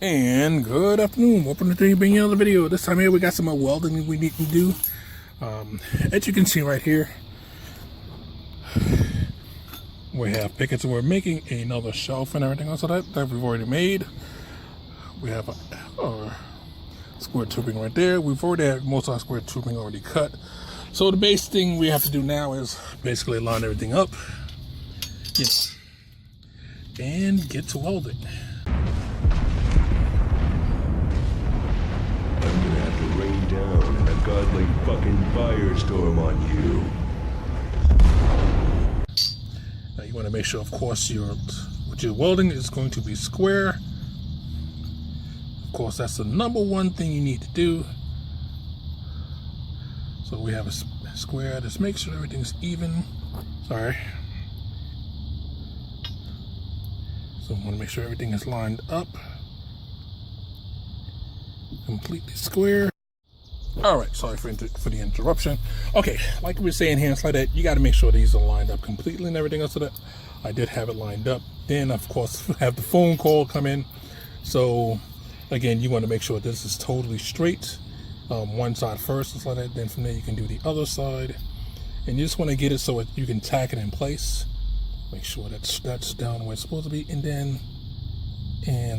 And good afternoon. Welcome to bring you another video. This time here we got some more welding we need to do. As you can see right here, we have pickets and we're making another shelf and everything else of that we've already made. We have our square tubing right there. We've already had most of our square tubing already cut. So the base thing we have to do now is basically line everything up, and get to welding. I'm gonna have to rain down a godly fucking firestorm on you. Now you want to make sure, of course, what you're welding is going to be square. Of course, that's the number one thing you need to do. So we have a square. Just make sure everything's even. Sorry. So I want to make sure everything is lined up. Completely square. All right, sorry for the interruption. Okay, like we were saying here, it's like that. You got to make sure these are lined up completely and everything else. So that I did have it lined up. Then, of course, have the phone call come in. So again, you want to make sure this is totally straight. One side first, it's like that. Then from there, you can do the other side, and you just want to get it so you can tack it in place. Make sure that's down where it's supposed to be, and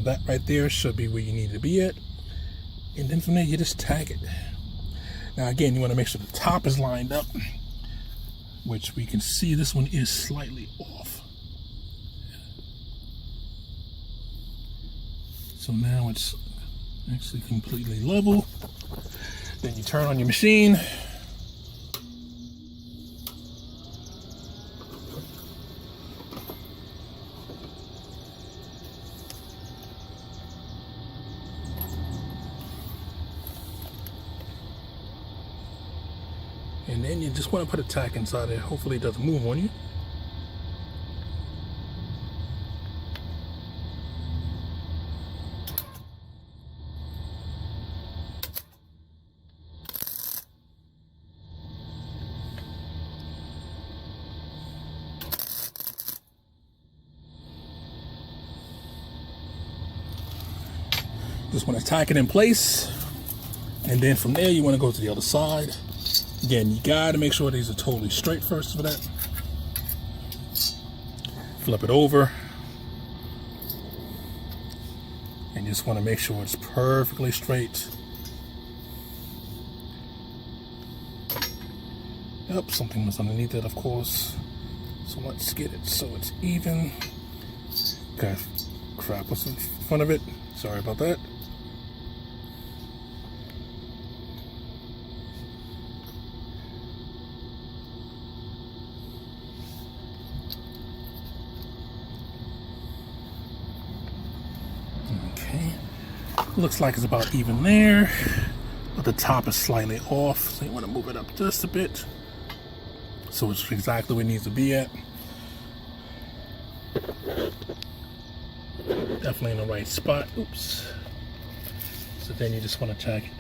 that right there should be where you need to be at. And then from there, you just tag it. Now again, you want to make sure the top is lined up, which we can see this one is slightly off. So now it's actually completely level. Then you turn on your machine. And then you just want to put a tack inside there. Hopefully it doesn't move on you. Just want to tack it in place. And then from there, you want to go to the other side. Again, you got to make sure these are totally straight first for that. Flip it over. And you just want to make sure it's perfectly straight. Yep, something was underneath it, of course. So let's get it so it's even. Okay, crap was in front of it. Sorry about that. Okay, looks like it's about even there, but the top is slightly off, so you want to move it up just a bit so it's exactly where it needs to be at. Definitely in the right spot. Oops. So then you just want to tack it.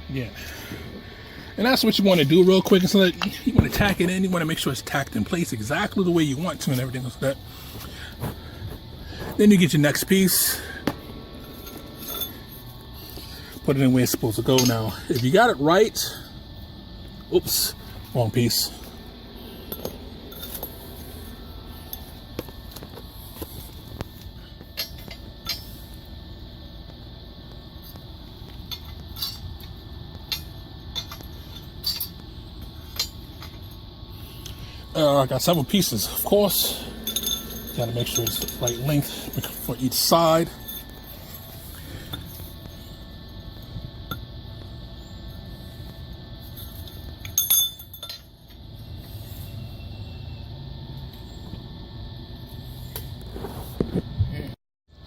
Yeah, and that's what you want to do real quick. So that you want to tack it in, you want to make sure it's tacked in place exactly the way you want to and everything like that. Then you get your next piece, put it in where it's supposed to go. Now if you got it right, oops, wrong piece. I got several pieces, of course. Got to make sure it's the right length for each side.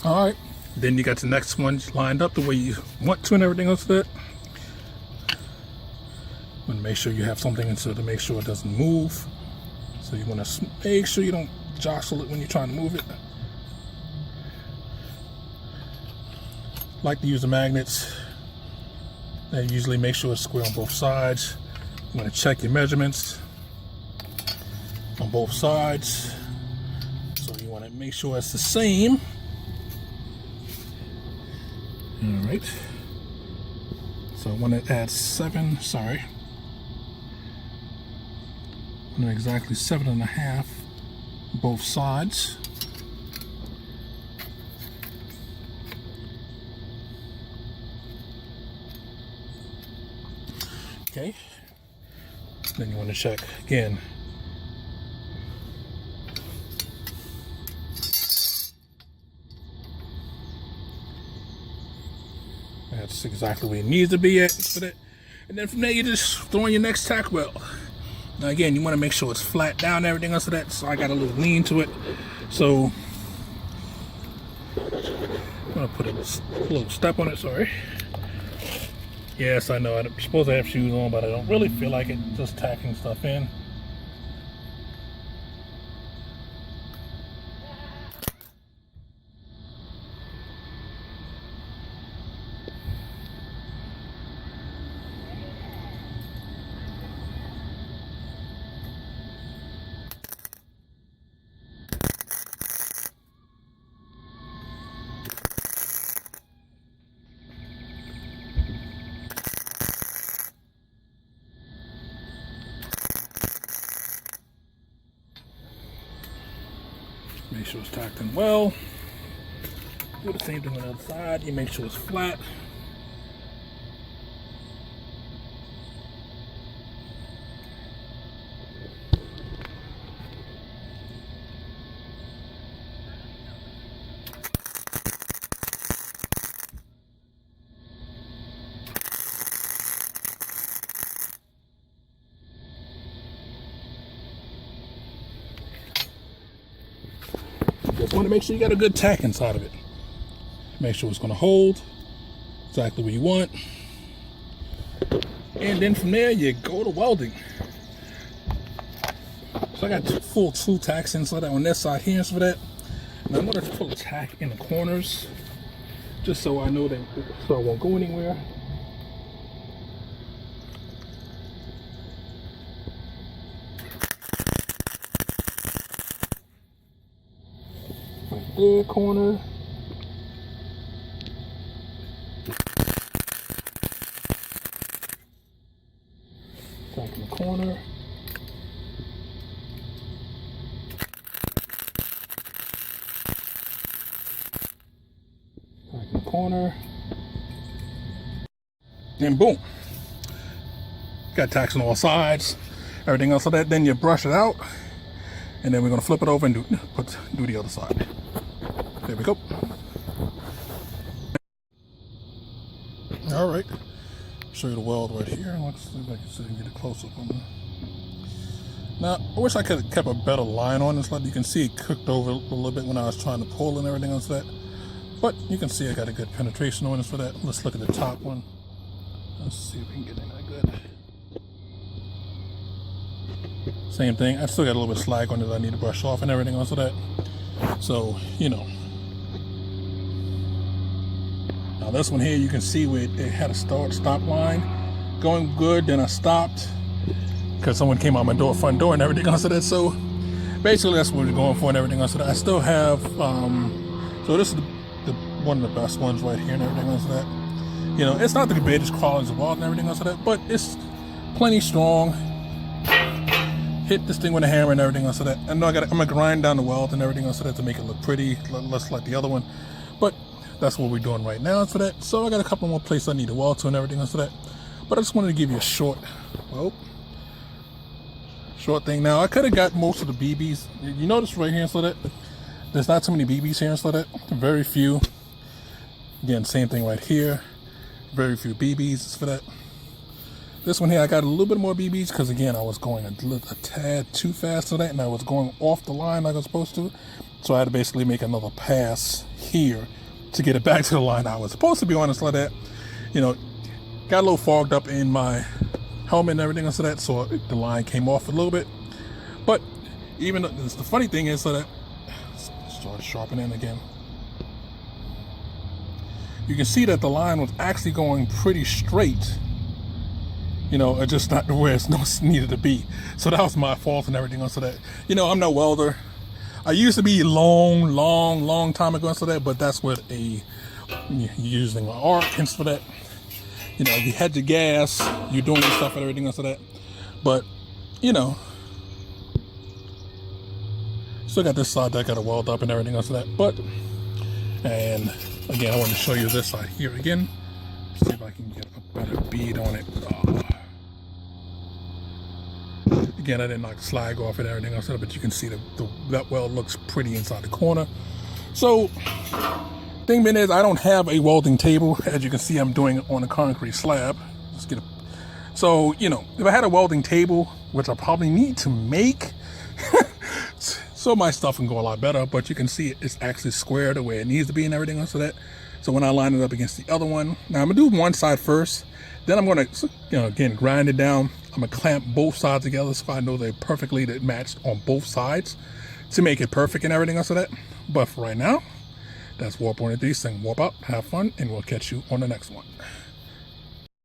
All right, then you got the next one lined up the way you want to and everything else like that. And make sure you have something inside to make sure it doesn't move. So you want to make sure you don't jostle it when you're trying to move it. Like to use the magnets. And usually make sure it's square on both sides. You want to check your measurements on both sides. So you want to make sure it's the same. All right. So I want to add 7, sorry. I want exactly 7.5 both sides. Okay. Then you want to check again. That's exactly where it needs to be at for that. And then from there, you just throw in your next tack weld. Now again, you want to make sure it's flat down and everything else of that. So I got a little lean to it. So I'm gonna put a little step on it. Sorry. Yes, I know I'm supposed to have shoes on, but I don't really feel like it. Just tacking stuff in. Make sure it's tacked in well. Do the same thing on the other side. You make sure it's flat. Just want to make sure you got a good tack inside of it. Make sure it's going to hold exactly where you want. And then from there, you go to welding. So I got full 2 tacks inside that on this side here for that. And I'm going to pull a tack in the corners just so I know that so I won't go anywhere. Right there, corner. Tack in the corner. Tack in the corner. And boom. Got tacks on all sides. Everything else like that. Then you brush it out. And then we're going to flip it over and do the other side. There we go. All right. Show you the weld right here. Let's see if I can get a close up on that. Now, I wish I could have kept a better line on this. Like you can see it cooked over a little bit when I was trying to pull and everything else like that. But you can see I got a good penetration on this for that. Let's look at the top one. Let's see if we can get in that good. Same thing. I still got a little bit of slag on it I need to brush off and everything else of that. So, you know. Now this one here, you can see where it had a stop line going good. Then I stopped because someone came out my front door and everything else of that. So basically that's what we're going for and everything else of that. I still have, so this is one of the best ones right here and everything else of that. You know, it's not the greatest quality of weld and everything else of that, but it's plenty strong. Hit this thing with a hammer and everything else of that. I know I'm gonna grind down the weld and everything else of that to make it look pretty, less like the other one. But that's what we're doing right now for that. So I got a couple more places I need to weld to and everything else of that. But I just wanted to give you a short thing. Now I could have got most of the BBs. You notice right here so that there's not too many BBs here so that very few. Again, same thing right here. Very few BBs for that. This one here, I got a little bit more BBs because again, I was going a tad too fast for that, and I was going off the line like I was supposed to. So I had to basically make another pass here to get it back to the line I was supposed to be on. It's like that, you know, got a little fogged up in my helmet and everything else of that, so the line came off a little bit. But even the funny thing is that started sharpening again. you can see that the line was actually going pretty straight. You know, it's just not where it's needed to be. So that was my fault and everything else. So that, you know, I'm no welder. I used to be long time ago, so that, but that's what using an arc and for that. You know, you had your gas, you're doing your stuff and everything else, so that. But, you know, still got this side that I got to weld up and everything else, so that. But, and again, I want to show you this side here again. See if I can get a better bead on it. Again, I didn't knock the slag off and everything else, but you can see that weld looks pretty inside the corner. So, thing being is, I don't have a welding table. As you can see, I'm doing it on a concrete slab. So, you know, if I had a welding table, which I probably need to make, so my stuff can go a lot better. But you can see it's actually square the way it needs to be and everything else. So when I line it up against the other one, now I'm gonna do one side first. Then I'm gonna, you know, again, grind it down. I'm gonna clamp both sides together so I know they're perfectly matched on both sides to make it perfect and everything else of that. But for right now, that's warp 1 of these things. Warp out, have fun, and we'll catch you on the next one.